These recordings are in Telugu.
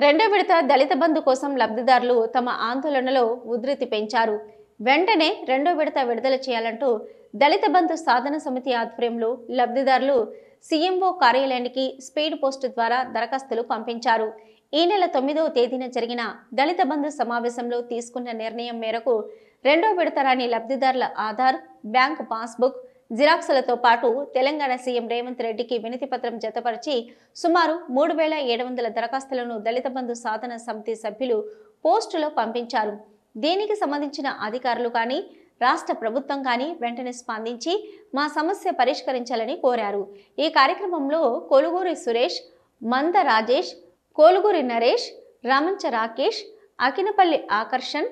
రెండో విడత దళిత బంధు కోసం లబ్ధిదారులు తమ ఆందోళనలో ఉధృతి పెంచారు. వెంటనే రెండో విడత విడుదల చేయాలంటూ దళిత బంధు సాధన సమితి ఆధ్వర్యంలో లబ్ధిదారులు సీఎంఓ కార్యాలయానికి స్పీడ్ పోస్ట్ ద్వారా దరఖాస్తులు పంపించారు. ఈ నెల 9వ తేదీన జరిగిన దళిత బంధు సమావేశంలో తీసుకున్న నిర్ణయం మేరకు రెండో విడత రాని లబ్ధిదారుల ఆధార్, బ్యాంక్ పాస్బుక్, జిరాక్సులతో పాటు తెలంగాణ సీఎం రేవంత్ రెడ్డికి వినతి పత్రం జతపరిచి సుమారు 3700 దరఖాస్తులను దళిత బంధు సాధన సమితి సభ్యులు పోస్టులో పంపించారు. దీనికి సంబంధించిన అధికారులు కానీ రాష్ట్ర ప్రభుత్వం కానీ వెంటనే స్పందించి మా సమస్య పరిష్కరించాలని కోరారు. ఈ కార్యక్రమంలో కొలుగూరి సురేష్, మంద రాజేష్, కోలుగూరి నరేష్, రామంచ రాకేష్, అకినపల్లి ఆకర్షణ్,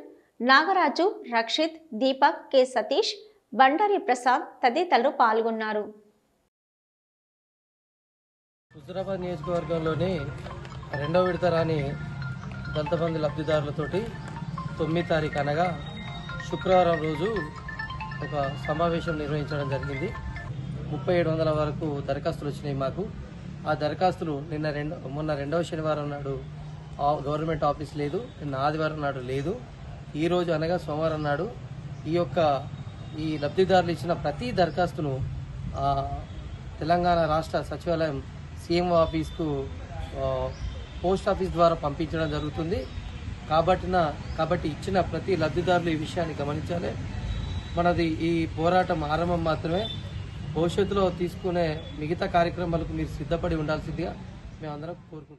నాగరాజు, రక్షిత్, దీపక్, కె సతీష్, బండారి ప్రసాద్ తదితరులు పాల్గొన్నారు. హుజూరాబాద్ నియోజకవర్గంలోని రెండవ విడత రాని దళిత బంధు లబ్ధిదారులతోటి 9వ తారీఖు అనగా శుక్రవారం రోజు ఒక సమావేశం నిర్వహించడం జరిగింది. 3700 వరకు దరఖాస్తులు వచ్చినాయి మాకు. ఆ దరఖాస్తులు మొన్న రెండవ శనివారం నాడు గవర్నమెంట్ ఆఫీస్ లేదు, నిన్న ఆదివారం నాడు లేదు. ఈరోజు అనగా సోమవారం నాడు ఈ లబ్ధిదారులు ఇచ్చిన ప్రతి దరఖాస్తును తెలంగాణ రాష్ట్ర సచివాలయం సీఎం ఆఫీస్కు పోస్ట్ ఆఫీస్ ద్వారా పంపించడం జరుగుతుంది. కాబట్టి ఇచ్చిన ప్రతి లబ్ధిదారులు ఈ విషయాన్ని గమనించాలి. మనది ఈ పోరాటం ఆరంభం మాత్రమే. భవిష్యత్తులో తీసుకునే మిగతా కార్యక్రమాలకు మీరు సిద్ధపడి ఉండాల్సిందిగా మేమందరం కోరుకుంటున్నాం.